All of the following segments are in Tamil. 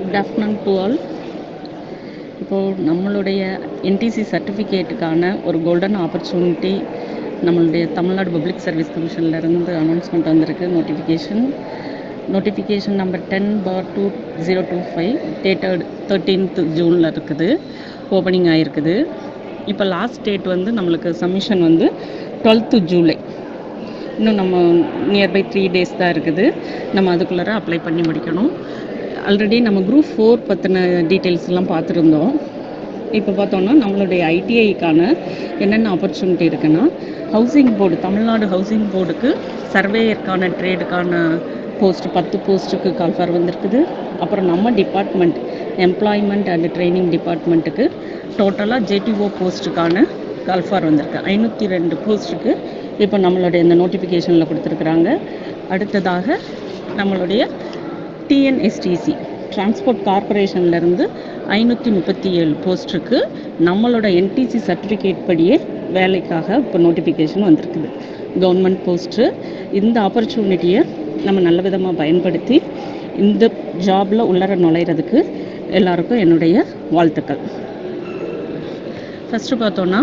Good afternoon to all. இப்போது நம்மளுடைய என்டிசி சர்டிஃபிகேட்டுக்கான ஒரு கோல்டன் ஆப்பர்ச்சுனிட்டி நம்மளுடைய தமிழ்நாடு பப்ளிக் சர்வீஸ் கமிஷன்லேருந்து அனௌன்ஸ்மெண்ட் வந்திருக்கு. நோட்டிஃபிகேஷன் நம்பர் 10/2025 டேட்டட் 13th ஜூனில் இருக்குது, ஓப்பனிங் ஆகிருக்குது. இப்போ லாஸ்ட் டேட் வந்து நம்மளுக்கு சப்மிஷன் வந்து 12th ஜூலை. இன்னும் நம்ம நியர்பை 3 days தான் இருக்குது. நம்ம அதுக்குள்ளார அப்ளை பண்ணி முடிக்கணும். ஆல்ரெடி நம்ம குரூப் 4 பற்றின டீட்டெயில்ஸ்லாம் பார்த்துருந்தோம். இப்போ பார்த்தோன்னா நம்மளுடைய ஐடிஐக்கான என்னென்ன ஆப்பர்ச்சுனிட்டி இருக்குன்னா, ஹவுசிங் போர்டு, தமிழ்நாடு ஹவுசிங் போர்டுக்கு சர்வேயருக்கான ட்ரேடுக்கான போஸ்ட் 10 போஸ்ட்டுக்கு கால்ஃபார் வந்திருக்குது. அப்புறம் நம்ம டிபார்ட்மெண்ட் எம்ப்ளாய்மெண்ட் அண்ட் ட்ரைனிங் டிபார்ட்மெண்ட்டுக்கு டோட்டலாக ஜேடிஓ போஸ்ட்டுக்கான கால்ஃபார் வந்திருக்கு. 502 போஸ்ட்டுக்கு இப்போ நம்மளுடைய இந்த நோட்டிஃபிகேஷனில் கொடுத்துருக்குறாங்க. அடுத்ததாக நம்மளுடைய டிஎன்எஸ்டிசி டிரான்ஸ்போர்ட் கார்பரேஷன்லேருந்து 537 போஸ்ட்டுக்கு நம்மளோட என்டிசி சர்டிஃபிகேட் படியே வேலைக்காக இப்போ நோட்டிஃபிகேஷன் வந்திருக்குது. Government post. இந்த ஆப்பர்ச்சுனிட்டியை நம்ம நல்ல விதமாக பயன்படுத்தி இந்த ஜாபில் உள்ளர நுழையிறதுக்கு எல்லாருக்கும் என்னுடைய வாழ்த்துக்கள். ஃபஸ்ட்டு பார்த்தோன்னா,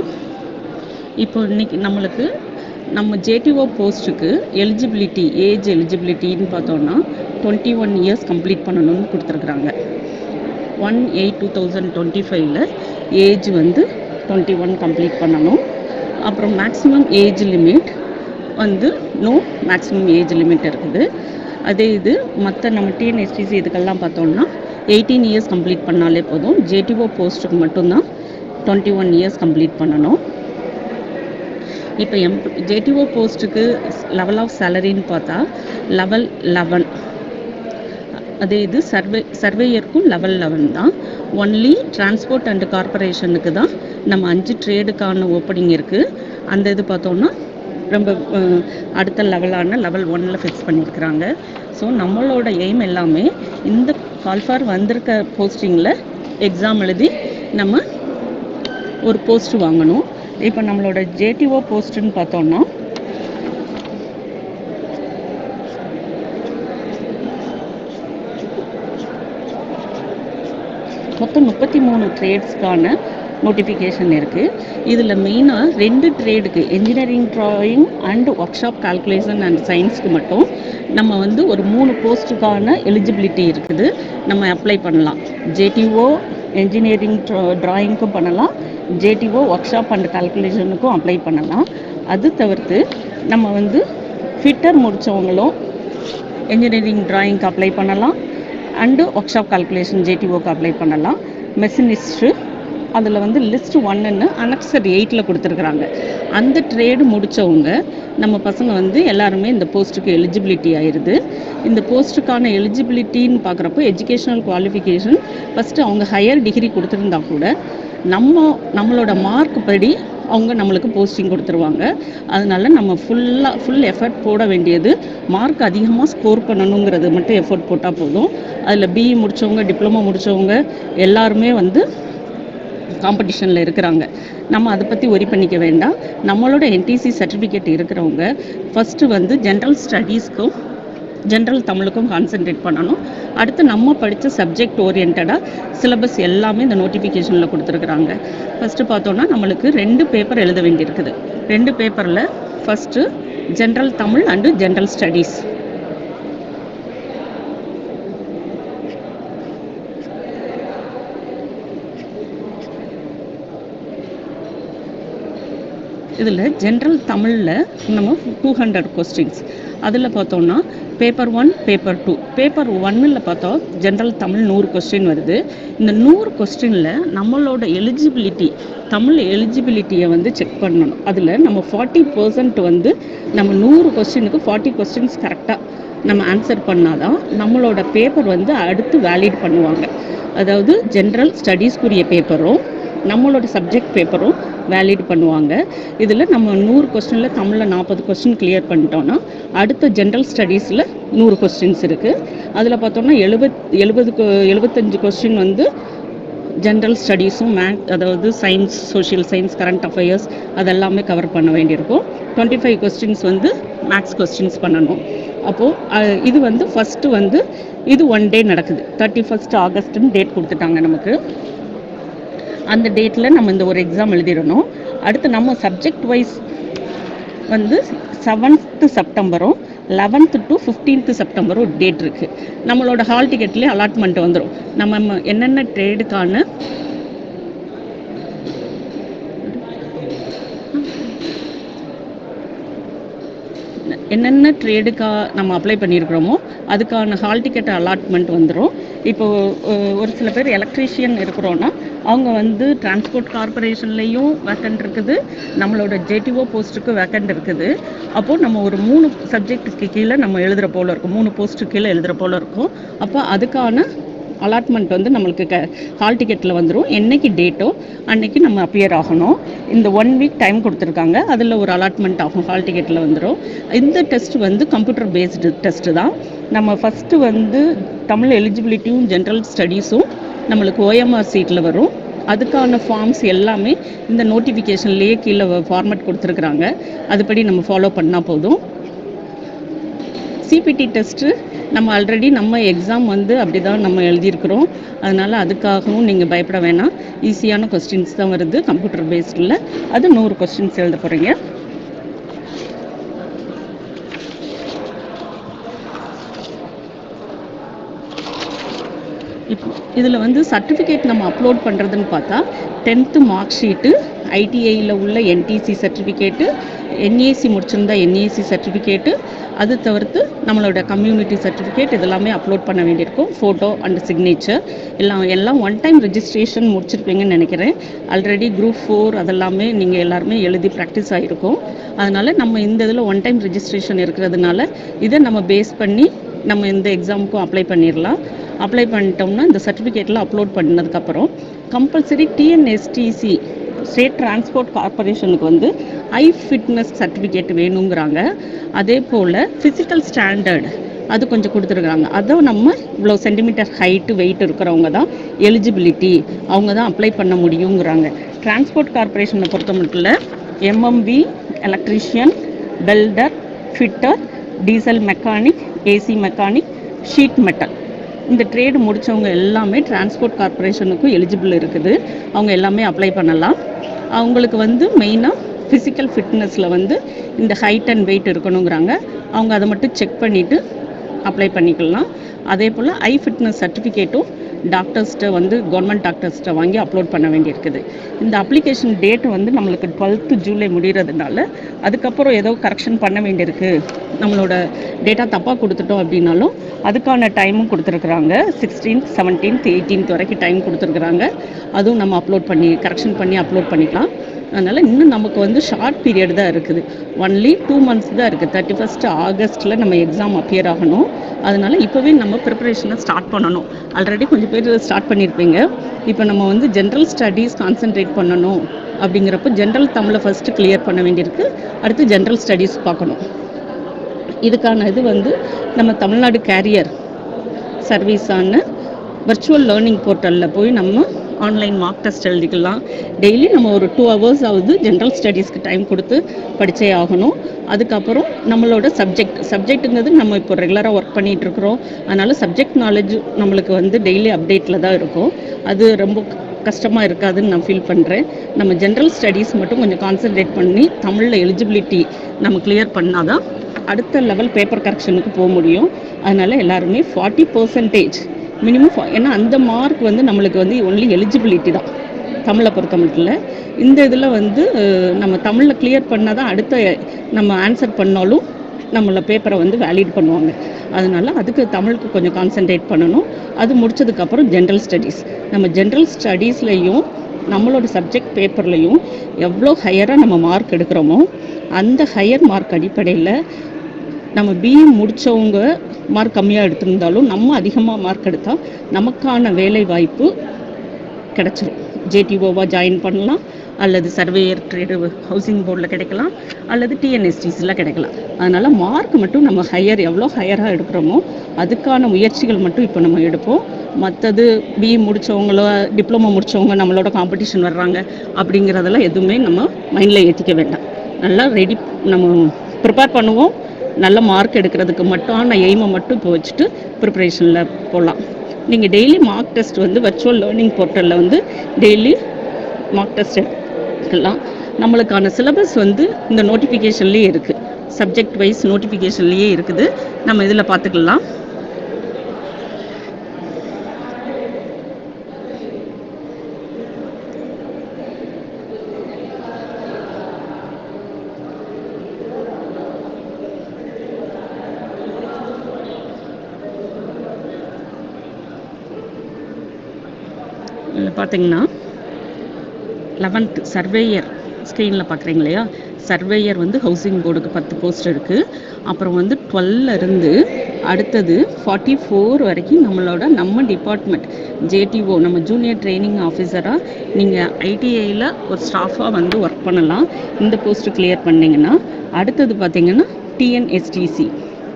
இப்போ இன்றைக்கி நம்மளுக்கு நம்ம ஜேடிஓ போஸ்ட்டுக்கு ஏஜ் எலிஜிபிலிட்டின்னு பார்த்தோன்னா 21 years கம்ப்ளீட் பண்ணணும்னு கொடுத்துருக்குறாங்க. 1/8/2025 ஏஜ் வந்து 21 கம்ப்ளீட் பண்ணணும். அப்புறம் மேக்ஸிமம் ஏஜ் லிமிட் வந்து மேக்ஸிமம் ஏஜ் லிமிட் இருக்குது. அதே இது மற்ற நம்ம டிஎன்எஸ்டிசி இதுக்கெல்லாம் பார்த்தோம்னா 18 years கம்ப்ளீட் பண்ணாலே போதும். ஜேடிஓ போஸ்ட்டுக்கு மட்டும்தான் 21 years கம்ப்ளீட் பண்ணணும். இப்போ ஜேடிஓ போஸ்ட்டுக்கு லெவல் ஆஃப் சேலரின்னு பார்த்தா லெவல் 11. அதே இது சர்வேயருக்கும் லெவல் 11 தான். ஒன்லி டிரான்ஸ்போர்ட் அண்ட் கார்பரேஷனுக்கு தான் நம்ம 5 ட்ரேடுக்கான ஓப்பனிங் இருக்குது. அந்த இது பார்த்தோன்னா ரொம்ப அடுத்த லெவலான லெவல் 1 ஃபிக்ஸ் பண்ணியிருக்கிறாங்க. ஸோ நம்மளோட எய்ம் எல்லாமே இந்த கால்ஃபார் வந்திருக்க போஸ்டிங்கில் எக்ஸாம் எழுதி நம்ம ஒரு போஸ்ட் வாங்கணும். இப்போ நம்மளோட ஜேடிஓ போஸ்ட்டுன்னு பார்த்தோன்னா மொத்தம் 33 ட்ரேட்ஸ்க்கான நோட்டிஃபிகேஷன் இருக்குது. இதில் மெயினாக 2 ட்ரேடுக்கு engineering drawing and workshop calculation and சயின்ஸ்க்கு மட்டும் நம்ம வந்து ஒரு 3 போஸ்ட்டுக்கான எலிஜிபிலிட்டி இருக்குது. நம்ம அப்ளை பண்ணலாம். ஜேடிஓ என்ஜினியரிங் ட்ராயிங்க்கும் பண்ணலாம், ஜேடிஓ ஒர்க் ஷாப் அண்ட் கால்குலேஷனுக்கும் அப்ளை பண்ணலாம். அது தவிர்த்து நம்ம வந்து ஃபிட்டர் முடித்தவங்களும் என்ஜினியரிங் ட்ராயிங்க்கு அப்ளை பண்ணலாம் அண்டு ஒர்க் ஷாப் கால்குலேஷன் ஜேடிஓக்கு அப்ளை பண்ணலாம். மெஷினிஸ்ட்டு அதில் வந்து லிஸ்ட் 1ன்னு அனெக்சர் 8 கொடுத்துருக்குறாங்க. அந்த ட்ரேடு முடித்தவங்க நம்ம பசங்க வந்து எல்லாருமே இந்த போஸ்ட்டுக்கு எலிஜிபிலிட்டி ஆயிடுது. இந்த போஸ்ட்டுக்கான எலிஜிபிலிட்டின்னு பார்க்குறப்போ எஜுகேஷ்னல் குவாலிஃபிகேஷன் ஃபஸ்ட்டு அவங்க ஹையர் டிகிரி கொடுத்துருந்தா கூட நம்மளோட மார்க் படி அவங்க நம்மளுக்கு போஸ்டிங் கொடுத்துருவாங்க. அதனால நம்ம ஃபுல் எஃபர்ட் போட வேண்டியது மார்க் அதிகமாக ஸ்கோர் பண்ணணுங்கிறது மட்டும் எஃபர்ட் போட்டால் போதும். அதில் பிஇ முடித்தவங்க, டிப்ளமோ முடித்தவங்க எல்லாருமே வந்து காம்படிஷனில் இருக்கிறாங்க. நம்ம அதை பற்றி ஒரி பண்ணிக்க வேண்டாம். நம்மளோட என்டிசி சர்டிஃபிகேட் இருக்கிறவங்க ஃபஸ்ட்டு வந்து ஜென்ரல் ஸ்டடீஸ்க்கும் ஜென்ரல் தமிழுக்கும் கான்சென்ட்ரேட் பண்ணணும். அடுத்து நம்ம படித்த சப்ஜெக்ட் ஓரியன்டாக சிலபஸ் எல்லாமே இந்த நோட்டிஃபிகேஷனில் கொடுத்துருக்குறாங்க. ஃபஸ்ட்டு பார்த்தோன்னா நம்மளுக்கு 2 பேப்பர் எழுத வேண்டியிருக்குது. 2 பேப்பரில் first general Tamil and general studies. இதில் ஜென்ரல் தமிழில் நம்ம 200 கொஸ்டின்ஸ். அதில் பார்த்தோன்னா பேப்பர் 1, பேப்பர் 2. பேப்பர் 1ல் பார்த்தோம் ஜென்ரல் தமிழ் 100 கொஸ்டின் வருது. இந்த 100 கொஸ்டினில் நம்மளோட தமிழ் எலிஜிபிலிட்டியை வந்து செக் பண்ணணும். அதில் நம்ம 40% வந்து நம்ம 100 கொஸ்டினுக்கு 40 கொஸ்டின்ஸ் கரெக்டாக நம்ம ஆன்சர் பண்ணாதான் நம்மளோட பேப்பர் வந்து அடுத்து வேலிட் பண்ணுவாங்க. அதாவது ஜென்ரல் ஸ்டடீஸ்க்குரிய பேப்பரும் நம்மளோட சப்ஜெக்ட் பேப்பரும் வேலிட் பண்ணுவாங்க. இதில் நம்ம 100 கொஸ்டினில் தமிழில் 40 கொஸ்டின் கிளியர் பண்ணிட்டோன்னா அடுத்த ஜென்ரல் ஸ்டடீஸில் 100 கொஸ்டின்ஸ் இருக்குது. அதில் பார்த்தோன்னா 75 கொஸ்டின் வந்து ஜென்ரல் ஸ்டடீஸும் அதாவது science, social science, current affairs அதெல்லாமே கவர் பண்ண வேண்டியிருக்கும். 25 கொஸ்டின்ஸ் வந்து மேக்ஸ் கொஸ்டின்ஸ் பண்ணணும். அப்போது இது வந்து ஃபஸ்ட்டு வந்து இது 1 டே நடக்குது. 31 ஆகஸ்ட்டுன்னு டேட் கொடுத்துட்டாங்க நமக்கு. அந்த டேட்டில் நம்ம இந்த ஒரு எக்ஸாம் எழுதிடணும். அடுத்து நம்ம சப்ஜெக்ட் வைஸ் வந்து 7th செப்டம்பரும் 11th to 15th செப்டம்பரும் date இருக்குது. நம்மளோட ஹால் டிக்கெட்லேயே அலாட்மெண்ட் வந்துடும். நம்ம என்னென்ன ட்ரேடுக்கான என்னென்ன நம்ம அப்ளை பண்ணியிருக்கிறோமோ அதுக்கான ஹால் டிக்கெட் அலாட்மெண்ட் வந்துடும். இப்போது ஒரு சில பேர் எலக்ட்ரீஷியன் இருக்கிறோன்னா அவங்க வந்து டிரான்ஸ்போர்ட் கார்பரேஷன்லேயும் வேக்கண்ட் இருக்குது, நம்மளோட ஜேடிஓ போஸ்ட்டுக்கு வேக்கண்ட் இருக்குது. அப்போது நம்ம ஒரு 3 சப்ஜெக்ட்டுக்கு கீழே நம்ம எழுதுகிற போல் இருக்கும், 3 போஸ்ட்டுக்கு கீழே எழுதுகிற போல் இருக்கும். அப்போ அதுக்கான அலாட்மெண்ட் வந்து நம்மளுக்கு ஹால் டிக்கெட்டில் வந்துடும். என்றைக்கு டேட்டோ அன்றைக்கி நம்ம அப்பியர் ஆகணும். இந்த 1 வீக் டைம் கொடுத்துருக்காங்க, அதில் ஒரு அலாட்மெண்ட் ஆகும், ஹால் டிக்கெட்டில் வந்துடும். இந்த டெஸ்ட் வந்து கம்ப்யூட்டர் பேஸ்டு டெஸ்ட்டு தான். நம்ம ஃபஸ்ட்டு வந்து தமிழ் எலிஜிபிலிட்டியும் ஜென்ரல் ஸ்டடீஸும் நம்மளுக்கு ஓஎம்ஆர் சீட்டில் வரும். அதுக்கான ஃபார்ம்ஸ் எல்லாமே இந்த நோட்டிஃபிகேஷன்லேயே கீழே ஃபார்மேட் கொடுத்துருக்குறாங்க. அதுபடி நம்ம ஃபாலோ பண்ணால் போதும். சிபிடி டெஸ்ட்டு நம்ம ஆல்ரெடி நம்ம எக்ஸாம் வந்து அப்படி தான் நம்ம எழுதியிருக்கிறோம். அதனால் அதுக்காகவும் நீங்கள் பயப்பட வேணாம். ஈஸியான கொஸ்டின்ஸ் தான் வருது கம்ப்யூட்டர் பேஸ்டில். அது 100 கொஸ்டின்ஸ் எழுத போகிறீங்க. இப்போ இதில் வந்து சர்டிஃபிகேட் நம்ம அப்லோட் பண்ணுறதுன்னு பார்த்தா 10th மார்க் ஷீட்டு, ஐடிஐயில் உள்ள என்டிசி சர்டிஃபிகேட்டு, என்ஏசி முடிச்சிருந்தா என்ஏசி சர்டிஃபிகேட்டு, அது தவிர்த்து நம்மளோட கம்யூனிட்டி சர்டிஃபிகேட் இதெல்லாமே அப்லோட் பண்ண வேண்டியிருக்கும். ஃபோட்டோ அண்ட் சிக்னேச்சர் எல்லாம் 1 டைம் ரெஜிஸ்ட்ரேஷன் முடிச்சிருப்பீங்கன்னு நினைக்கிறேன். ஆல்ரெடி குரூப் 4 அதெல்லாமே நீங்கள் எல்லாருமே எழுதி ப்ராக்டிஸ் ஆகிருக்கும். அதனால் நம்ம இந்த இதில் 1 டைம் ரெஜிஸ்ட்ரேஷன் இருக்கிறதுனால இதை நம்ம பேஸ் பண்ணி நம்ம இந்த எக்ஸாமுக்கும் அப்ளை பண்ணிடலாம். அப்ளை பண்ணிட்டோம்னா இந்த சர்டிஃபிகேட்லாம் அப்லோட் பண்ணதுக்கப்புறம் கம்பல்சரி டிஎன்எஸ்டிசி ஸ்டேட் டிரான்ஸ்போர்ட் கார்பரேஷனுக்கு வந்து ஐ ஃபிட்னஸ் சர்டிஃபிகேட் வேணுங்கிறாங்க. அதே போல் ஃபிசிக்கல் ஸ்டாண்டர்டு அது கொஞ்சம் கொடுத்துருக்குறாங்க. அதை நம்ம இவ்வளோ சென்டிமீட்டர் ஹைட்டு வெயிட் இருக்கிறவங்க தான் எலிஜிபிலிட்டி, அவங்க தான் அப்ளை பண்ண முடியுங்கிறாங்க. டிரான்ஸ்போர்ட் கார்பரேஷனை பொறுத்த மட்டும் MMV, electrician, welder, fitter, diesel mechanic, AC mechanic, sheet metal, இந்த ட்ரேடு முடித்தவங்க எல்லாமே டிரான்ஸ்போர்ட் கார்பரேஷனுக்கும் எலிஜிபிள் இருக்குது. அவங்க எல்லாமே அப்ளை பண்ணலாம். அவங்களுக்கு வந்து மெயினாக ஃபிசிக்கல் ஃபிட்னஸில் வந்து இந்த ஹைட் அண்ட் வெயிட் இருக்கணுங்கிறாங்க. அவங்க அதை மட்டும் செக் பண்ணிவிட்டு அப்ளை பண்ணிக்கலாம். அதே போல் ஐ ஃபிட்னஸ் சர்டிஃபிகேட்டும் டாக்டர்ஸ்கிட்ட வந்து கவர்மெண்ட் டாக்டர்ஸ்கிட்ட வாங்கி அப்லோட் பண்ண வேண்டியிருக்குது. இந்த அப்ளிகேஷன் டேட் வந்து நம்மளுக்கு 12th ஜூலை முடிகிறதுனால அதுக்கப்புறம் ஏதோ கரெக்ஷன் பண்ண வேண்டியிருக்கு, நம்மளோட டேட்டா தப்பாக கொடுத்துட்டோம் அப்படின்னாலும் அதுக்கான டைமும் கொடுத்துருக்குறாங்க. 16th, 17th, 18th வரைக்கும் டைம் கொடுத்துருக்குறாங்க. அதுவும் நம்ம அப்லோட் பண்ணி கரெக்ஷன் பண்ணி அப்லோட் பண்ணிக்கலாம். அதனால் இன்னும் நமக்கு வந்து ஷார்ட் பீரியட் தான் இருக்குது. ஒன்லி 2 months தான் இருக்குது. 31 ஆகஸ்ட்டில் நம்ம எக்ஸாம் அப்பியர் ஆகணும். அதனால் இப்போவே நம்ம ப்ரிப்பரேஷனை ஸ்டார்ட் பண்ணணும். ஆல்ரெடி கொஞ்சம் பேர் ஸ்டார்ட் பண்ணியிருப்பீங்க. இப்போ நம்ம வந்து ஜென்ரல் ஸ்டடீஸ் கான்சென்ட்ரேட் பண்ணணும். அப்படிங்கிறப்போ ஜென்ரல் தமிழை ஃபஸ்ட்டு கிளியர் பண்ண வேண்டியிருக்கு. அடுத்து ஜென்ரல் ஸ்டடீஸ் பார்க்கணும். இதுக்கான இது வந்து நம்ம தமிழ்நாடு கேரியர் சர்வீஸான வர்ச்சுவல் லேர்னிங் போர்ட்டலில் போய் நம்ம ஆன்லைன் மார்க் டெஸ்ட் எழுதிக்கலாம். டெய்லி நம்ம ஒரு 2 hours ஆகுது ஜென்ரல் ஸ்டடீஸ்க்கு டைம் கொடுத்து படித்தே ஆகணும். அதுக்கப்புறம் நம்மளோட சப்ஜெக்ட்டுங்கிறது நம்ம இப்போ ரெகுலராக ஒர்க் பண்ணிகிட்ருக்குறோம். அதனால் சப்ஜெக்ட் நாலேஜ் நம்மளுக்கு வந்து டெய்லி அப்டேட்டில் தான் இருக்கும். அது ரொம்ப கஷ்டமாக இருக்காதுன்னு நான் ஃபீல் பண்ணுறேன். நம்ம ஜென்ரல் ஸ்டடீஸ் மட்டும் கொஞ்சம் கான்சன்ட்ரேட் பண்ணி தமிழில் எலிஜிபிலிட்டி நம்ம கிளியர் பண்ணால் தான் அடுத்த லெவல் பேப்பர் கரெக்ஷனுக்கு போக முடியும். அதனால் எல்லாருமே 40% மினிமம், ஏன்னா அந்த மார்க் வந்து நம்மளுக்கு வந்து ஒன்லி எலிஜிபிலிட்டி தான் தமிழை பொறுத்த மட்டும். இந்த இதில் வந்து நம்ம தமிழில் கிளியர் பண்ணால் தான் அடுத்த நம்ம ஆன்சர் பண்ணாலும் நம்மளை பேப்பரை வந்து வேலிட் பண்ணுவாங்க. அதனால் அதுக்கு தமிழுக்கு கொஞ்சம் கான்சன்ட்ரேட் பண்ணணும். அது முடித்ததுக்கப்புறம் ஜென்ரல் ஸ்டடீஸ், நம்ம ஜென்ரல் ஸ்டடீஸ்லையும் நம்மளோட சப்ஜெக்ட் பேப்பர்லையும் எவ்வளோ ஹையராக நம்ம மார்க் எடுக்கிறோமோ அந்த ஹையர் மார்க் அடிப்படையில் நம்ம பிஇ முடித்தவங்க மார்க் கம்மியாக எடுத்திருந்தாலும் நம்ம அதிகமாக மார்க் எடுத்தால் நமக்கான வேலை வாய்ப்பு கிடச்சிரும். ஜேடிஓவாக ஜாயின் பண்ணலாம், அல்லது சர்வேயர் ட்ரேடு ஹவுசிங் போர்டில் கிடைக்கலாம், அல்லது டிஎன்எஸ்டிஸில் கிடைக்கலாம். அதனால் மார்க் மட்டும் நம்ம எவ்வளோ ஹையராக எடுக்கிறோமோ அதுக்கான முயற்சிகள் மட்டும் இப்போ நம்ம எடுப்போம். மற்றது பிஇ முடித்தவங்களோ டிப்ளமோ முடித்தவங்க நம்மளோட காம்படிஷன் வர்றாங்க அப்படிங்கிறதெல்லாம் எதுவுமே நம்ம மைண்டில் ஏற்றிக்க வேண்டாம். நல்லா நம்ம ப்ரிப்பேர் பண்ணுவோம். நல்ல மார்க் எடுக்கிறதுக்கு மட்டும் எய்மை மட்டும் இப்போ வச்சுட்டு ப்ரிப்ரேஷனில் போகலாம். நீங்கள் டெய்லி மார்க் டெஸ்ட் வந்து வர்ச்சுவல் லேர்னிங் போர்ட்டலில் வந்து டெய்லி மார்க் டெஸ்ட் எடுக்கலாம். நம்மளுக்கான சிலபஸ் வந்து இந்த நோட்டிஃபிகேஷன்லேயே இருக்குது. சப்ஜெக்ட் வைஸ் நோட்டிஃபிகேஷன்லேயே இருக்குது. நம்ம இதில் பார்த்துக்கலாம். இதில் பார்த்தீங்கன்னா 11th சர்வேயர் ஸ்க்ரீனில் பார்க்குறீங்க இல்லையா? சர்வேயர் வந்து ஹவுசிங் போர்டுக்கு 10 போஸ்ட் இருக்குது. அப்புறம் வந்து 12 இருந்து அடுத்தது 44 வரைக்கும் நம்ம டிபார்ட்மெண்ட் ஜேடிஓ, நம்ம ஜூனியர் ட்ரைனிங் ஆஃபீஸராக நீங்கள் ஐடிஐயில் ஒரு ஸ்டாஃபாக வந்து ஒர்க் பண்ணலாம். இந்த போஸ்ட்டு கிளியர் பண்ணிங்கன்னா அடுத்தது பார்த்திங்கன்னா டிஎன்எஸ்டிசி,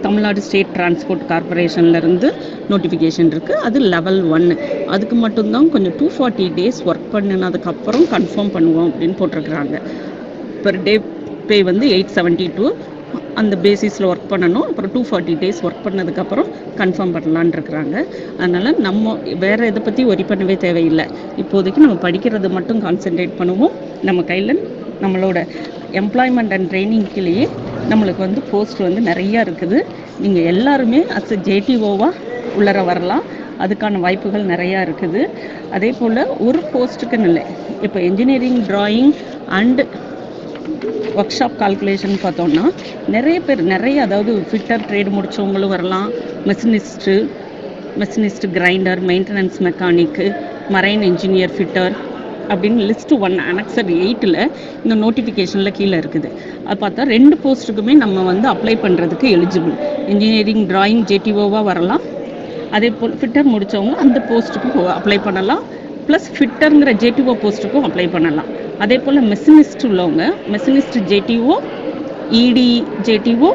தமிழ்நாடு ஸ்டேட் டிரான்ஸ்போர்ட் கார்பரேஷன்லேருந்து நோட்டிஃபிகேஷன் இருக்குது. அது லெவல் 1. அதுக்கு மட்டும்தான் கொஞ்சம் 240 days ஒர்க் பண்ணினதுக்கப்புறம் கன்ஃபார்ம் பண்ணுவோம் அப்படின்னு போட்டிருக்கிறாங்க. பெர் டே பே வந்து 872 அந்த பேசிஸில் ஒர்க் பண்ணணும். அப்புறம் 240 days ஒர்க் பண்ணதுக்கப்புறம் கன்ஃபார்ம் பண்ணலான் இருக்கிறாங்க. அதனால் நம்ம வேறு இதை பற்றி ஒரி பண்ணவே தேவையில்லை. இப்போதைக்கு நம்ம படிக்கிறது மட்டும் கான்சென்ட்ரேட் பண்ணுவோம். நம்ம கையில் நம்மளோட எம்ப்ளாய்மெண்ட் அண்ட் ட்ரைனிங்லேயே நம்மளுக்கு வந்து போஸ்ட் வந்து நிறையா இருக்குது. நீங்கள் எல்லாருமே அஸ் எ ஜேடிஓவாக உள்ளர வரலாம். அதுக்கான வாய்ப்புகள் நிறையா இருக்குது. அதே போல் ஒரு போஸ்ட்டுக்குன்னு இல்லை, இப்போ engineering drawing and workshop calculation பார்த்தோன்னா நிறைய அதாவது ஃபிட்டர் ட்ரேடு முடித்தவங்களும் வரலாம். Machinist grinder, maintenance mechanic, marine engineer, fitter அப்படின்னு லிஸ்ட்டு 1 அனெக்சர் 8ல் இந்த நோட்டிஃபிகேஷனில் கீழே இருக்குது. அது பார்த்தா 2 போஸ்ட்டுக்குமே நம்ம வந்து அப்ளை பண்ணுறதுக்கு எலிஜிபிள். இன்ஜினியரிங் டிராயிங் ஜேடிஓவாக வரலாம். அதே போல் ஃபிட்டர் முடித்தவங்க அந்த போஸ்ட்டுக்கும் அப்ளை பண்ணலாம். ப்ளஸ் ஃபிட்டருங்கிற ஜேடிஓ போஸ்ட்டுக்கும் அப்ளை பண்ணலாம். அதே போல் மெஷினிஸ்ட் உள்ளவங்க மெஷினிஸ்ட் ஜேடிஓ, இடி JDO,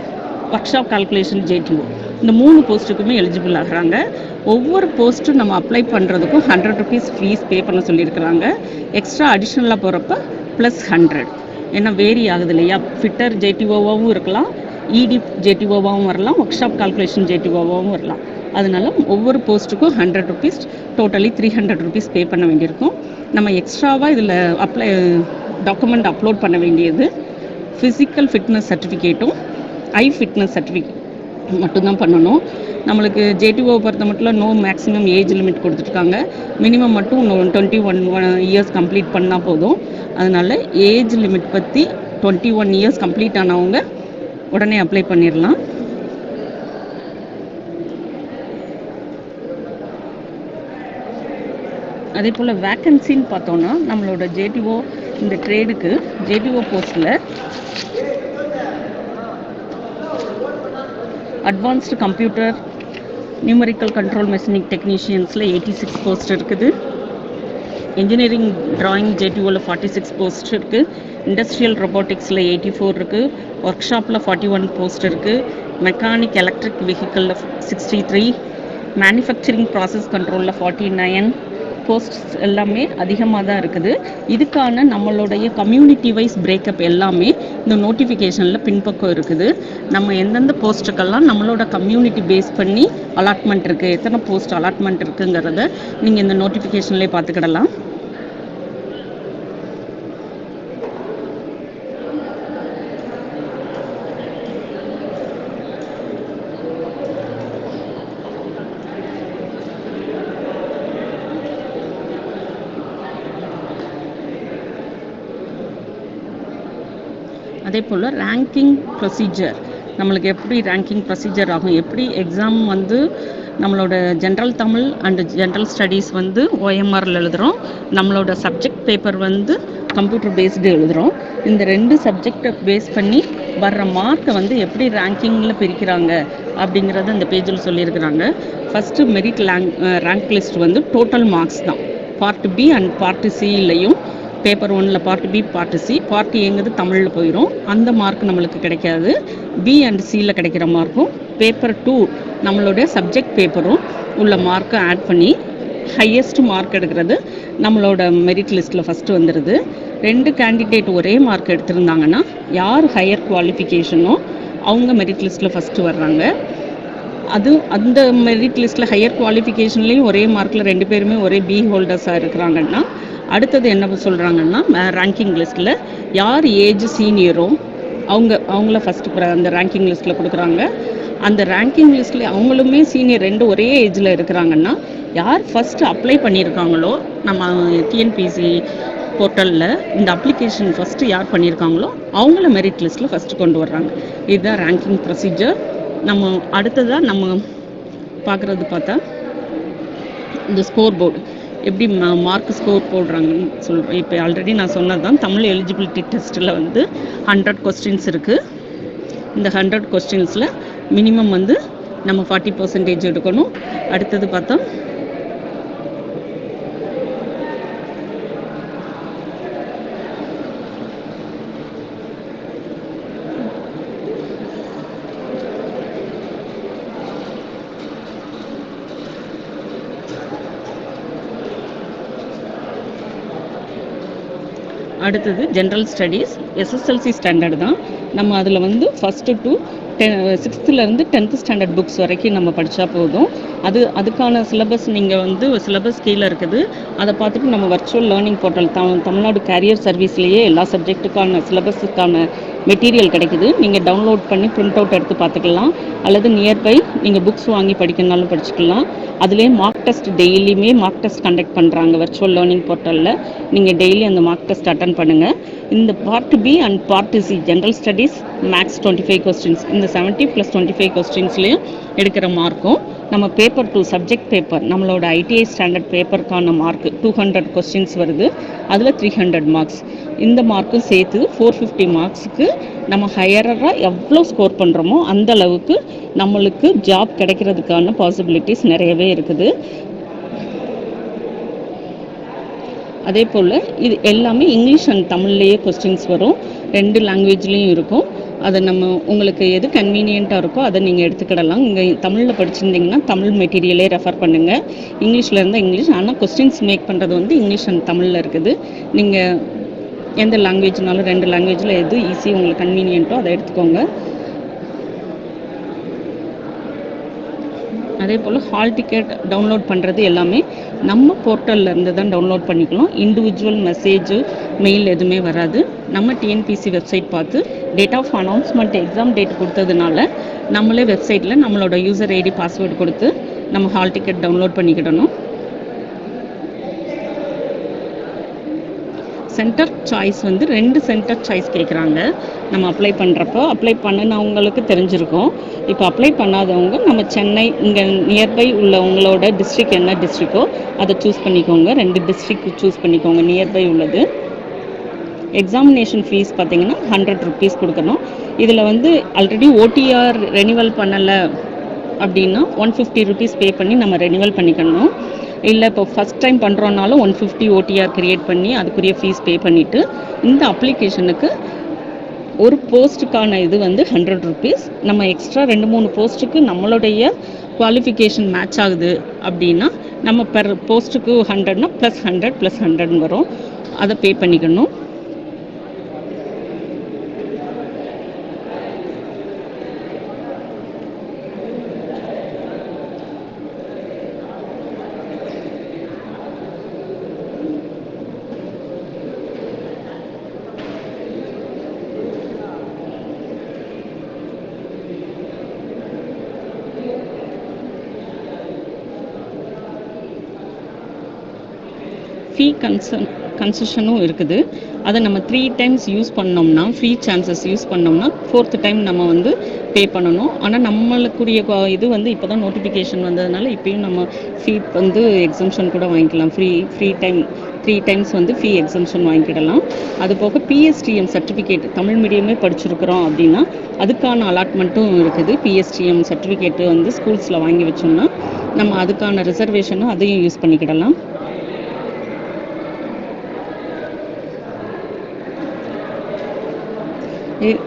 workshop calculation JDO, இந்த 3 போஸ்ட்டுக்குமே எலிஜிபிள் ஆகிறாங்க. ஒவ்வொரு போஸ்ட்டும் நம்ம அப்ளை பண்ணுறதுக்கும் 100 rupees ஃபீஸ் பே பண்ண சொல்லியிருக்கிறாங்க. எக்ஸ்ட்ரா அடிஷ்னலாக போகிறப்ப +100. ஏன்னா வேரி ஆகுது இல்லையா? ஃபிட்டர் ஜேடிஓவாகவும் இருக்கலாம், இடி ஜேடிஓவாகவும் வரலாம், ஒர்க் ஷாப் கால்குலேஷன் ஜேடிஓவாகவும் வரலாம். அதனால ஒவ்வொரு போஸ்ட்டுக்கும் 100 rupees, டோட்டலி 300 rupees பே பண்ண வேண்டியிருக்கும். நம்ம எக்ஸ்ட்ராவாக இதில் டாக்குமெண்ட் அப்லோட் பண்ண வேண்டியது ஃபிசிக்கல் ஃபிட்னஸ் சர்டிஃபிகேட்டும் ஐ ஃபிட்னஸ் சர்டிஃபிகேட் மட்டும்தான் பண்ணணும். நம்மளுக்கு ஜேடிஓ பொறுத்த மட்டும் நோ மேக்ஸிமம் ஏஜ் லிமிட் கொடுத்துருக்காங்க. மினிமம் மட்டும் 21 years கம்ப்ளீட் பண்ணால் போதும். அதனால் ஏஜ் லிமிட் பற்றி 21 years கம்ப்ளீட் ஆனவங்க உடனே அப்ளை பண்ணிடலாம். அதே போல் வேக்கன்சின்னு பார்த்தோன்னா நம்மளோட ஜேடிஓ இந்த ட்ரேடுக்கு ஜேடிஓ போஸ்ட்டில் advanced computer numerical control machining டெக்னீஷியன்ஸில் 86 போஸ்ட் இருக்குது. இன்ஜினியரிங் டிராயிங் ஜேடிஓவில் 46 போஸ்ட் இருக்குது. இண்டஸ்ட்ரியல் ரொபோட்டிக்ஸில் 84 இருக்குது. ஒர்க் ஷாப்பில் 41 போஸ்ட் இருக்குது. மெக்கானிக் எலக்ட்ரிக் வெஹிக்கிளில் 63, மேனுஃபேக்சரிங் ப்ராசஸ் கண்ட்ரோலில் 49 போஸ்ட்ஸ் எல்லாமே அதிகமாக தான் இருக்குது. இதுக்கான நம்மளுடைய கம்யூனிட்டி வைஸ் பிரேக்கப் எல்லாமே இந்த நோட்டிஃபிகேஷனில் பின்பக்கம் இருக்குது. நம்ம எந்தெந்த போஸ்ட்டுக்கெல்லாம் நம்மளோட கம்யூனிட்டி பேஸ் பண்ணி அலாட்மெண்ட் இருக்குது, எத்தனை போஸ்ட் அலாட்மெண்ட் இருக்குங்கிறத நீங்கள் இந்த நோட்டிஃபிகேஷன்லேயே பார்த்துக்கிடலாம். அதே போல் ரேங்கிங் ப்ரொசீஜர், நம்மளுக்கு எப்படி ரேங்கிங் ப்ரொசீஜர் ஆகும், எப்படி எக்ஸாம் வந்து நம்மளோட general Tamil and general studies வந்து ஓஎம்ஆரில் எழுதுகிறோம், நம்மளோட சப்ஜெக்ட் பேப்பர் வந்து கம்ப்யூட்டர் பேஸ்டு எழுதுகிறோம். இந்த 2 சப்ஜெக்டை பேஸ் பண்ணி வர்ற மார்க்கை வந்து எப்படி ரேங்கிங்கில் பிரிக்கிறாங்க அப்படிங்கிறத இந்த பேஜில் சொல்லியிருக்கிறாங்க. ஃபஸ்ட்டு மெரிட் ரேங்க் லிஸ்ட் வந்து டோட்டல் மார்க்ஸ் தான். பார்ட் பி அண்ட் பார்ட் சிலையும் பேப்பர் 1ல் part B part C, part ஏங்கிறது தமிழில் போயிடும், அந்த மார்க் நம்மளுக்கு கிடைக்காது. பி அண்ட் சியில் கிடைக்கிற மார்க்கும் பேப்பர் 2 நம்மளுடைய சப்ஜெக்ட் பேப்பரும் உள்ள மார்க்கை ஆட் பண்ணி ஹையஸ்ட் மார்க் எடுக்கிறது நம்மளோட மெரிட் லிஸ்ட்டில் ஃபஸ்ட்டு வந்துடுது. 2 கேண்டிடேட் ஒரே மார்க் எடுத்திருந்தாங்கன்னா யார் ஹையர் குவாலிஃபிகேஷனோ அவங்க மெரிட் லிஸ்ட்டில் ஃபஸ்ட்டு வர்றாங்க. அந்த மெரிட் லிஸ்ட்டில் ஹையர் குவாலிஃபிகேஷன்லேயும் ஒரே மார்க்கில் 2 பேருமே ஒரே பி ஹோல்டர்ஸாக இருக்கிறாங்கன்னா அடுத்தது என்ன சொல்கிறாங்கன்னா ரேங்கிங் லிஸ்ட்டில் யார் ஏஜ் சீனியரோ அவங்கள ஃபஸ்ட்டு அந்த ரேங்கிங் லிஸ்ட்டில் கொடுக்குறாங்க. அந்த ரேங்கிங் லிஸ்ட்டில் அவங்களுமே சீனியர் 2 ஒரே ஏஜில் இருக்கிறாங்கன்னா யார் ஃபஸ்ட்டு அப்ளை பண்ணியிருக்காங்களோ நம்ம டிஎன்பிசி போர்ட்டலில் இந்த அப்ளிகேஷன் ஃபஸ்ட்டு யார் பண்ணியிருக்காங்களோ அவங்கள மெரிட் லிஸ்ட்டில் ஃபஸ்ட்டு கொண்டு வர்றாங்க. இதுதான் ரேங்கிங் ப்ரொசீஜர். நம்ம அடுத்ததாக நம்ம பார்த்தா இந்த ஸ்கோர் போர்டு எப்படி மார்க் ஸ்கோர் போடுறாங்கன்னு சொல்கிறேன். இப்போ ஆல்ரெடி நான் சொன்னது தான், தமிழ் எலிஜிபிலிட்டி டெஸ்ட்டில் வந்து 100 கொஸ்டின்ஸ் இருக்குது. இந்த 100 கொஸ்டின்ஸில் மினிமம் வந்து நம்ம 40% எடுக்கணும். அடுத்தது பார்த்தா அடுத்தது ஜென்ரல் ஸ்டடீஸ் எஸ்எஸ்எல்சி ஸ்டாண்டர்ட் தான். நம்ம அதில் வந்து first to 6th 10th standard books வரைக்கும் நம்ம படித்தா போதும். அதுக்கான சிலபஸ் நீங்கள் வந்து சிலபஸ் கீழே இருக்குது, அதை பார்த்துட்டு நம்ம virtual learning portal Tamil Nadu career சர்வீஸ்லேயே எல்லா சப்ஜெக்ட்டுக்கான சிலபஸுக்கான மெட்டீரியல் கிடைக்குது. நீங்கள் டவுன்லோட் பண்ணி பிரிண்ட் அவுட் எடுத்து பார்த்துக்கலாம், அல்லது நியர்பை நீங்கள் புக்ஸ் வாங்கி படிக்கணுனாலும் படிச்சுக்கலாம். அதுலேயே மார்க் டெஸ்ட் டெய்லியுமே மார்க் டெஸ்ட் கண்டக்ட் பண்ணுறாங்க வர்ச்சுவல் லேர்னிங் போர்ட்டலில். நீங்கள் டெய்லி அந்த மார்க் டெஸ்ட் அட்டன் பண்ணுங்கள். இந்த part B and part C general studies maths 25 questions, இந்த 70 + 25 கொஸ்டின்ஸ்லேயும் எடுக்கிற மார்க்கும் நம்ம பேப்பர் 2 சப்ஜெக்ட் பேப்பர் நம்மளோட ஐடிஐ ஸ்டாண்டர்ட் பேப்பருக்கான மார்க்கு 200 கொஸ்டின்ஸ் வருது. அதில் 300 மார்க்ஸ். இந்த மார்க்கும் சேர்த்து 450 மார்க்ஸுக்கு நம்ம ஹையராக எவ்வளோ ஸ்கோர் பண்ணுறோமோ அந்த அளவுக்கு நம்மளுக்கு ஜாப் கிடைக்கிறதுக்கான பாசிபிலிட்டிஸ் நிறையவே இருக்குது. அதே போல் இது எல்லாமே இங்கிலீஷ் அண்ட் தமிழ்லேயே கொஸ்டின்ஸ் வரும். 2 லாங்குவேஜ்லேயும் இருக்கும். அதை நம்ம உங்களுக்கு எது கன்வீனியண்ட்டாக இருக்கோ அதை நீங்கள் எடுத்துக்கிடலாம். இங்கே தமிழில் படிச்சிருந்தீங்கன்னா தமிழ் மெட்டீரியலே ரெஃபர் பண்ணுங்கள். இங்கிலீஷில் இருந்தால் இங்கிலீஷ், ஆனால் கொஸ்டின்ஸ் மேக் பண்ணுறது வந்து இங்கிலீஷ் அண்ட் தமிழில் இருக்குது. நீங்கள் எந்த லாங்குவேஜ்னாலும் 2 லாங்குவேஜில் எது ஈஸி உங்களுக்கு கன்வீனியண்ட்டோ அதை எடுத்துக்கோங்க. அதே போல் ஹால் டிக்கெட் டவுன்லோட் பண்ணுறது எல்லாமே நம்ம போர்ட்டலில் இருந்து தான் டவுன்லோட் பண்ணிக்கலாம். இண்டிவிஜுவல் மெசேஜு மெயில் எதுவுமே வராது. நம்ம டிஎன்பிசி வெப்சைட் பார்த்து date of announcement exam date கொடுத்ததுனால நம்மளே வெப்சைட்டில் நம்மளோட யூசர் ஐடி பாஸ்வேர்டு கொடுத்து நம்ம ஹால் டிக்கெட் டவுன்லோட் பண்ணிக்கிடணும். சென்டர் சாய்ஸ் வந்து 2 சென்டர் சாய்ஸ் கேட்குறாங்க. நம்ம அப்ளை பண்ணுறப்போ அப்ளை பண்ணினவங்களுக்கு தெரிஞ்சிருக்கும். இப்போ அப்ளை பண்ணாதவங்க நம்ம சென்னை இங்கே நியர்பை உள்ள உங்களோட டிஸ்ட்ரிக்ட் என்ன டிஸ்ட்ரிக்கோ அதை சூஸ் பண்ணிக்கோங்க. 2 டிஸ்ட்ரிக்ட் சூஸ் பண்ணிக்கோங்க நியர்பை உள்ளது. எக்ஸாமினேஷன் ஃபீஸ் பார்த்திங்கன்னா 100 ருபீஸ் கொடுக்கணும். இதில் வந்து ஆல்ரெடி ஓடிஆர் ரெனிவல் பண்ணலை அப்படின்னா 150 ருபீஸ் பே பண்ணி நம்ம ரெனிவல் பண்ணிக்கணும். இல்லை இப்போ ஃபஸ்ட் டைம் பண்ணுறோன்னாலும் 150 ஓடிஆர் க்ரியேட் பண்ணி அதுக்குரிய ஃபீஸ் பே பண்ணிவிட்டு இந்த அப்ளிகேஷனுக்கு ஒரு போஸ்ட்டுக்கான இது வந்து 100 ருபீஸ். நம்ம எக்ஸ்ட்ரா 2-3 போஸ்ட்டுக்கு நம்மளுடைய குவாலிஃபிகேஷன் மேட்ச் ஆகுது அப்படின்னா நம்ம பெர் போஸ்ட்டுக்கு 100னா +100 +100 வரும். அதை பே பண்ணிக்கணும். ஃபீ கன்செஷனும் இருக்குது. அதை நம்ம 3 டைம்ஸ் யூஸ் பண்ணோம்னா ஃப்ரீ சான்சஸ் யூஸ் பண்ணோம்னா 4th டைம் நம்ம வந்து பே பண்ணணும். ஆனால் நம்மளுக்குரிய இது வந்து இப்போ தான் நோட்டிஃபிகேஷன் வந்ததுனால இப்போயும் நம்ம ஃபீ வந்து எக்ஸம்ஷன் கூட வாங்கிக்கலாம். ஃப்ரீ டைம் 3 டைம்ஸ் வந்து ஃபீ எக்ஸம்ஷன் வாங்கிக்கிடலாம். அது போக பிஎஸ்டிஎம் சர்டிஃபிகேட் தமிழ் மீடியமே படிச்சிருக்கிறோம் அப்படின்னா அதுக்கான அலாட்மெண்ட்டும் இருக்குது. பிஎஸ்டிஎம் சர்டிஃபிகேட்டு வந்து ஸ்கூல்ஸில் வாங்கி வச்சோம்னா நம்ம அதுக்கான ரிசர்வேஷனும் அதையும் யூஸ் பண்ணிக்கிடலாம்.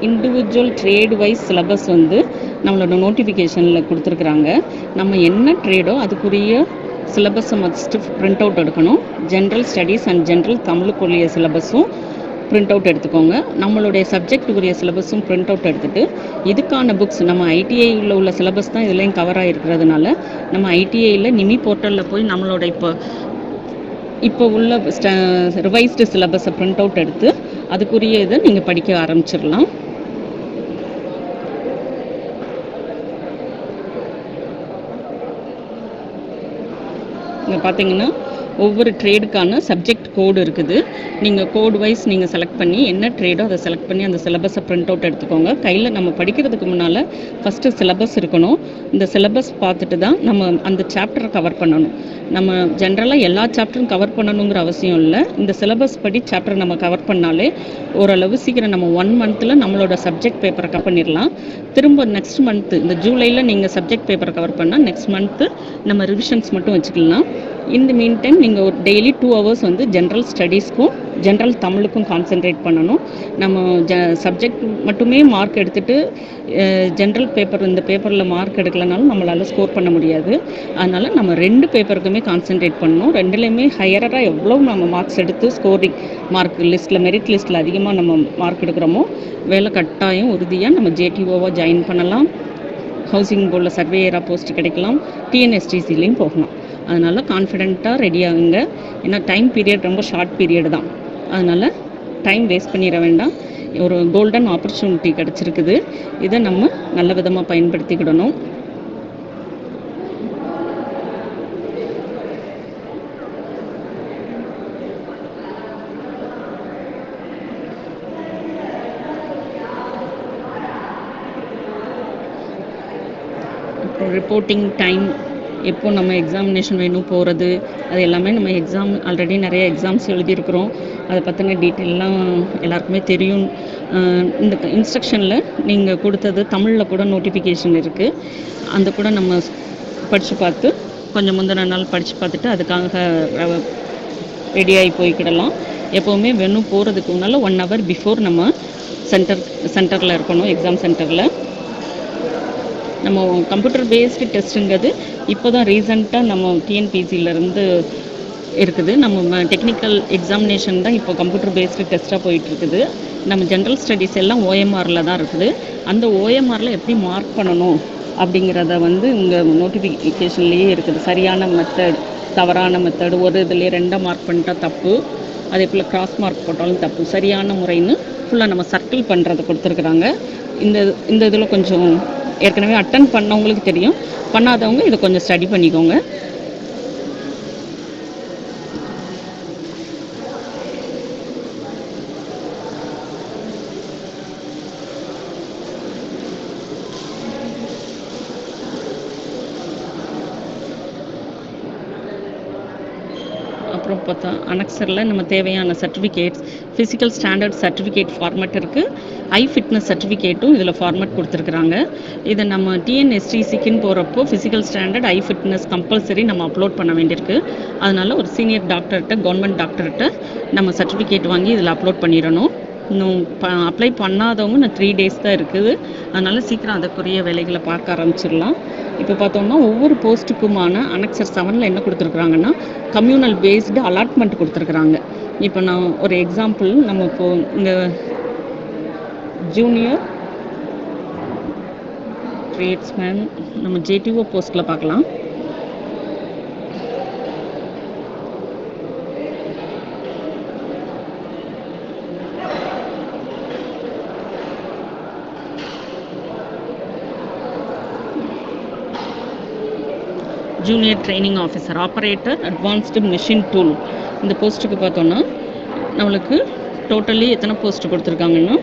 இண்டிவிஜுவல் ட்ரேட் வைஸ் சிலபஸ் வந்து நம்மளோட நோட்டிஃபிகேஷனில் கொடுத்துருக்குறாங்க. நம்ம என்ன ட்ரேடோ அதுக்குரிய சிலபஸை மஸ்ட்டு பிரிண்ட் அவுட் எடுக்கணும். ஜென்ரல் ஸ்டடீஸ் அண்ட் ஜென்ரல் தமிழுக்குரிய சிலபஸும் பிரிண்ட் அவுட் எடுத்துக்கோங்க. நம்மளுடைய சப்ஜெக்டுக்குரிய சிலபஸும் பிரிண்ட் அவுட் எடுத்துகிட்டு இதுக்கான புக்ஸ் நம்ம ஐடிஐயில் உள்ள சிலபஸ் தான் இதுலேயும் கவர் ஆகிருக்கிறதுனால நம்ம ஐடிஐயில் நிமி போர்ட்டலில் போய் நம்மளோட இப்போ உள்ள ரிவைஸ்டு சிலபஸை பிரிண்ட் அவுட் எடுத்து அதுக்குரிய இதை நீங்கள் படிக்க ஆரம்பிச்சிடலாம். இங்கே பார்த்தீங்கன்னா ஒவ்வொரு ட்ரேடுக்கான சப்ஜெக்ட் கோடு இருக்குது. நீங்கள் கோடு வைஸ் நீங்கள் செலக்ட் பண்ணி என்ன ட்ரேடோ அதை செலக்ட் பண்ணி அந்த சிலபஸை பிரிண்ட் அவுட் எடுத்துக்கோங்க. கையில் நம்ம படிக்கிறதுக்கு முன்னால் ஃபஸ்ட்டு சிலபஸ் இருக்கணும். இந்த சிலபஸ் பார்த்துட்டு தான் நம்ம அந்த சாப்டரை கவர் பண்ணணும். நம்ம ஜென்ரலாக எல்லா சாப்டரும் கவர் பண்ணணுங்கிற அவசியம் இல்லை. இந்த சிலபஸ் படி சாப்டர் நம்ம கவர் பண்ணாலே ஓரளவு சீக்கிரம் நம்ம 1 மந்தில் நம்மளோட சப்ஜெக்ட் பேப்பரை கவர் பண்ணிடலாம். திரும்ப நெக்ஸ்ட் மந்த்து இந்த ஜூலையில் நீங்கள் சப்ஜெக்ட் பேப்பரை கவர் பண்ணால் நெக்ஸ்ட் மந்த்து நம்ம ரிவிஷன்ஸ் மட்டும் வச்சுக்கலாம். இந்த மீன் டைம் நீங்கள் ஒரு டெய்லி 2 hours வந்து ஜென்ரல் ஸ்டடீஸ்க்கும் ஜென்ரல் தமிழுக்கும் கான்சென்ட்ரேட் பண்ணணும். நம்ம சப்ஜெக்ட் மட்டுமே மார்க் எடுத்துகிட்டு ஜென்ரல் பேப்பர் இந்த பேப்பரில் மார்க் எடுக்கலனாலும் நம்மளால் ஸ்கோர் பண்ண முடியாது. அதனால் நம்ம 2 பேப்பருக்குமே கான்சென்ட்ரேட் பண்ணணும். 2லேயுமே ஹையராக எவ்வளோ நம்ம மார்க்ஸ் எடுத்து ஸ்கோரிங் மார்க் லிஸ்ட்டில் மெரிட் லிஸ்ட்டில் அதிகமாக நம்ம மார்க் எடுக்கிறோமோ வேலை கட்டாயம் உறுதியாக நம்ம ஜேடிஓவாக ஜாயின் பண்ணலாம். ஹவுசிங் போர்டில் சர்வேயராக போஸ்ட் கிடைக்கலாம். டிஎன்எஸ்டிசிலையும் போகலாம். அதனால் கான்ஃபிடெண்ட்டாக ரெடி ஆகுங்க. ஏன்னா டைம் பீரியட் ரொம்ப ஷார்ட் பீரியட் தான். அதனால் டைம் வேஸ்ட் பண்ணிட வேண்டாம். ஒரு கோல்டன் ஆப்பர்ச்சுனிட்டி கிடச்சிருக்குது. இதை நம்ம நல்ல விதமாக பயன்படுத்திக்கிடணும். ரிப்போர்ட்டிங் டைம் எப்போ நம்ம எக்ஸாமினேஷன் வேணும் போகிறது அது எல்லாமே நம்ம ஆல்ரெடி நிறைய எக்ஸாம்ஸ் எழுதியிருக்கிறோம். அதை பற்றின டீட்டெயிலாம் எல்லாருக்குமே தெரியும். இந்த இன்ஸ்ட்ரக்ஷனில் நீங்கள் கொடுத்தது தமிழில் கூட நோட்டிஃபிகேஷன் இருக்குது. அந்த கூட நம்ம படித்து பார்த்து கொஞ்சம் முந்தின நாள் படித்து பார்த்துட்டு அதுக்காக ரெடியாகி போய்க்கிடலாம். எப்போவுமே வேணும் போகிறதுக்கு முன்னால் 1 hour பிஃபோர் நம்ம சென்டரில் இருக்கணும். எக்ஸாம் சென்டரில் நம்ம கம்ப்யூட்டர் பேஸ்டு டெஸ்ட்டுங்கிறது இப்போ தான் ரீசெண்டாக நம்ம டிஎன்பிசியிலேருந்து இருக்குது. நம்ம டெக்னிக்கல் எக்ஸாமினேஷன் தான் இப்போ கம்ப்யூட்டர் பேஸ்டு டெஸ்ட்டாக போயிட்டுருக்குது. நம்ம ஜென்ரல் ஸ்டடீஸ் எல்லாம் ஓஎம்ஆரில் தான் இருக்குது. அந்த ஓஎம்ஆரில் எப்படி மார்க் பண்ணணும் அப்படிங்கிறத வந்து இங்கே நோட்டிஃபிகேஷன்லேயே இருக்குது. சரியான மெத்தட், தவறான மெத்தட், ஒரு இதுலேயே 2 மார்க் பண்ணிட்டா தப்பு, அதே போல் கிராஸ் மார்க் போட்டாலும் தப்பு, சரியான முறைன்னு ஃபுல்லாக நம்ம சர்க்கிள் பண்ணுறது கொடுத்துருக்குறாங்க. இந்த இதில் கொஞ்சம் ஏற்கனவே அட்டன் பண்ணவங்களுக்கு தெரியும், பண்ணாதவங்க இதை கொஞ்சம் ஸ்டடி பண்ணிக்கோங்க. அப்புறம் பார்த்தா அனெக்சரில் நம்ம தேவையான certificates, physical standard certificate format இருக்குது. ஐ ஃபிட்னஸ் சர்டிஃபிகேட்டும் இதில் ஃபார்மேட் கொடுத்துருக்குறாங்க. இதை நம்ம டிஎன்எஸ்டிசிக்குன்னு போகிறப்போ ஃபிசிக்கல் ஸ்டாண்டர்ட், ஐ ஃபிட்னஸ் கம்பல்சரி நம்ம அப்லோட் பண்ண வேண்டியிருக்கு. அதனால் ஒரு சீனியர் டாக்டர்கிட்ட, கவர்மெண்ட் டாக்டர்கிட்ட நம்ம சர்டிஃபிகேட் வாங்கி இதில் அப்லோட் பண்ணிடணும். இன்னும் அப்ளை பண்ணாதவங்க இன்னும் 3 days தான் இருக்குது. அதனால் சீக்கிரம் அதுக்குரிய வேலைகளை பார்க்க ஆரம்பிச்சிடலாம். இப்போ பார்த்தோம்னா ஒவ்வொரு போஸ்ட்டுக்குமான அனெக்சர் 7ல் என்ன கொடுத்துருக்குறாங்கன்னா கம்யூனல் பேஸ்டு அலாட்மெண்ட் கொடுத்துருக்குறாங்க. இப்போ நான் ஒரு எக்ஸாம்பிள், நம்ம இப்போது இந்த ஜூனியர் ட்ரேட்ஸ்மேன் நம்ம ஜேடிஓ போஸ்ட்டில் பார்க்கலாம். Junior training officer, operator, advanced machine tool. இந்த போஸ்ட்டுக்கு பார்த்தோன்னா நம்மளுக்கு டோட்டலி எத்தனை போஸ்ட் கொடுத்துருக்காங்கன்னா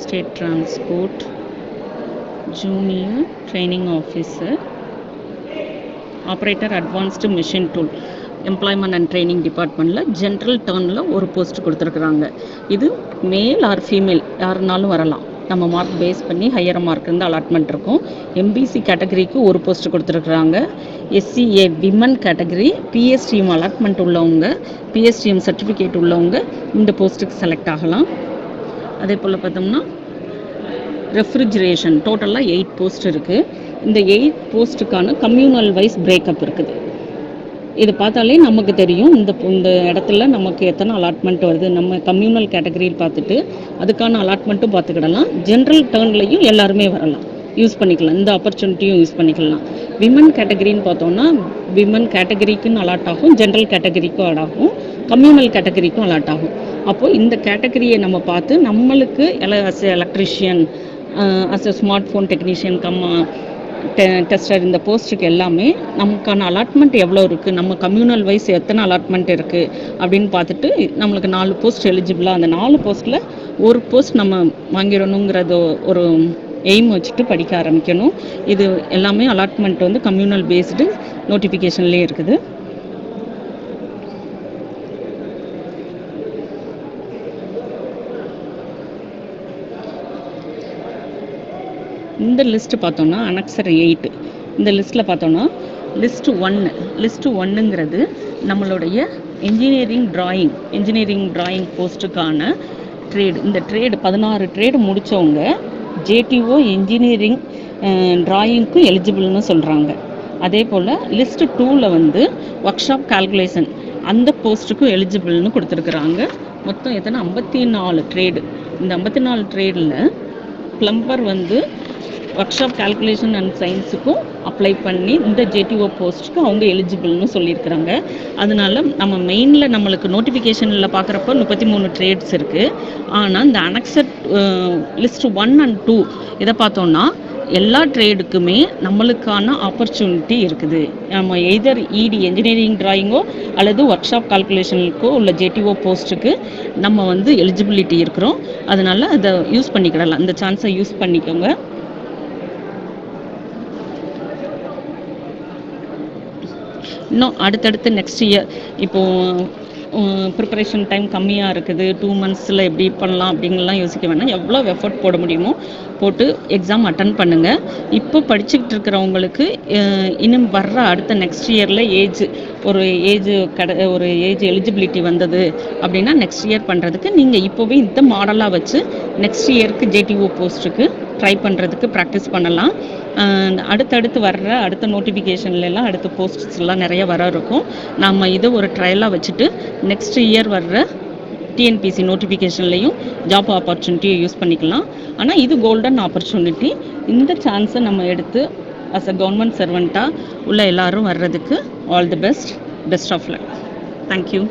state transport, junior training officer, operator, advanced machine tool, employment and training டிபார்ட்மெண்ட்டில் ஜென்ரல் டர்னில் ஒரு போஸ்ட் கொடுத்துருக்குறாங்க. இது மேல் ஆர் ஃபீமேல் யாருனாலும் வரலாம். நம்ம மார்க் பேஸ் பண்ணி ஹையர் மார்க் இருந்து அலாட்மெண்ட் இருக்கும். எம்பிசி கேட்டகரிக்கு ஒரு போஸ்ட் கொடுத்துருக்குறாங்க. SCA women category PSTM allotment உள்ளவங்க, பிஎஸ்டிஎம் சர்டிஃபிகேட் உள்ளவங்க இந்த போஸ்ட்டுக்கு செலக்ட் ஆகலாம். அதே போல் பார்த்தோம்னா ரெஃப்ரிஜரேஷன் டோட்டலாக 8 போஸ்ட் இருக்குது. இந்த 8 போஸ்ட்டுக்கான கம்யூனல் வைஸ் பிரேக்கப் இருக்குது. இது பார்த்தாலே நமக்கு தெரியும் இந்த இடத்துல நமக்கு எத்தனை அலாட்மெண்ட் வருது. நம்ம கம்யூனல் கேட்டகரியில் பார்த்துட்டு அதுக்கான அலாட்மெண்ட்டும் பார்த்துக்கிடலாம். ஜென்ரல் டேர்ன்லையும் எல்லாருமே வரலாம், யூஸ் பண்ணிக்கலாம். இந்த ஆப்பர்ச்சுனிட்டியும் யூஸ் பண்ணிக்கலாம். விமன் கேட்டகரின்னு பார்த்தோன்னா விமன் கேட்டகரிக்குன்னு அலாட் ஆகும், ஜென்ரல் கேட்டகரிக்கும் அலாட் ஆகும், கம்யூனல் கேட்டகரிக்கும் அலாட் ஆகும். அப்போது இந்த கேட்டகரியை நம்ம பார்த்து நம்மளுக்கு as electrician, as a smart phone technician, tester, இந்த போஸ்ட்டுக்கு எல்லாமே நமக்கான அலாட்மெண்ட் எவ்வளோ இருக்குது, நம்ம கம்யூனல் வைஸ் எத்தனை அலாட்மெண்ட் இருக்குது அப்படின்னு பார்த்துட்டு நம்மளுக்கு 4 போஸ்ட் எலிஜிபிளாக, அந்த 4 போஸ்ட்டில் ஒரு போஸ்ட் நம்ம வாங்கிடணுங்கிறது ஒரு எய்ம் வச்சுட்டு படிக்க ஆரம்பிக்கணும். இது எல்லாமே அலாட்மெண்ட் வந்து கம்யூனல் பேஸ்டு நோட்டிஃபிகேஷன்லேயே இருக்குது. இந்த லிஸ்ட்டு பார்த்தோன்னா அனெக்சர் 8 இந்த லிஸ்ட்டில் பார்த்தோன்னா லிஸ்ட்டு ஒன்றுங்கிறது நம்மளுடைய இன்ஜினியரிங் டிராயிங் போஸ்ட்டுக்கான ட்ரேடு. இந்த ட்ரேடு 16 ட்ரேடு முடித்தவங்க ஜேடிஓ இன்ஜினியரிங் டிராயிங்க்கு எலிஜிபிள்னு சொல்கிறாங்க. அதே போல் லிஸ்ட்டு 2ல் வந்து ஒர்க் ஷாப் கால்குலேஷன் அந்த போஸ்ட்டுக்கும் எலிஜிபிள்னு கொடுத்துருக்குறாங்க. மொத்தம் எத்தனை 54 ட்ரேடு. இந்த 54 ட்ரேடில் ப்ளம்பர் வந்து ஒர்க் ஷாப் கால்குலேஷன் அண்ட் சயின்ஸுக்கும் அப்ளை பண்ணி இந்த ஜேடிஓ போஸ்ட்டுக்கு அவங்க எலிஜிபிள்னு சொல்லியிருக்கிறாங்க. அதனால நம்ம மெயினில் நம்மளுக்கு நோட்டிஃபிகேஷனில் பார்க்குறப்ப 33 ட்ரேட்ஸ் இருக்குது. ஆனால் இந்த அனெக்சட் லிஸ்ட்டு 1 and 2 இதை பார்த்தோன்னா எல்லா ட்ரேடுக்குமே நம்மளுக்கான ஆப்பர்ச்சுனிட்டி இருக்குது. நம்ம எய்தர் இடி இன்ஜினியரிங் டிராயிங்கோ அல்லது ஒர்க் ஷாப் கால்குலேஷனுக்கோ உள்ள ஜேடிஓ போஸ்ட்டுக்கு நம்ம வந்து எலிஜிபிலிட்டி இருக்கிறோம். அதனால் அதை யூஸ் பண்ணிக்கிடலாம், இந்த சான்ஸை யூஸ் பண்ணிக்கோங்க. இன்னும் அடுத்தடுத்து நெக்ஸ்ட் இயர் இப்போது ப்ரிப்பரேஷன் டைம் கம்மியாக இருக்குது, 2 monthஸில் எப்படி பண்ணலாம் அப்படிங்கலாம் யோசிக்க வேணாம். எவ்வளோ எஃபர்ட் போட முடியுமோ போட்டு எக்ஸாம் அட்டன் பண்ணுங்கள். இப்போ படிச்சுக்கிட்டு இருக்கிறவங்களுக்கு இன்னும் வர்ற அடுத்த நெக்ஸ்ட் இயரில் ஒரு ஏஜ் எலிஜிபிலிட்டி வந்தது அப்படின்னா நெக்ஸ்ட் இயர் பண்ணுறதுக்கு நீங்கள் இப்போவே இந்த மாடலாக வச்சு நெக்ஸ்ட் இயருக்கு ஜேடிஓ போஸ்ட்டுக்கு ட்ரை பண்ணுறதுக்கு ப்ராக்டிஸ் பண்ணலாம். அடுத்தடுத்து வர்ற அடுத்த நோட்டிஃபிகேஷன்லாம் அடுத்த போஸ்ட்ஸ்லாம் நிறைய வர இருக்கும். நம்ம இதை ஒரு ட்ரையலாக வச்சுட்டு நெக்ஸ்ட் இயர் வர்ற டிஎன்பிசி நோட்டிஃபிகேஷன்லேயும் ஜாப் ஆப்பர்ச்சுனிட்டியை யூஸ் பண்ணிக்கலாம். ஆனால் இது கோல்டன் ஆப்பர்ச்சுனிட்டி. இந்த சான்ஸை நம்ம எடுத்து அஸ் அ கவர்மெண்ட் சர்வெண்ட்டாக உள்ள எல்லாரும் வர்றதுக்கு all the best of luck. Thank you.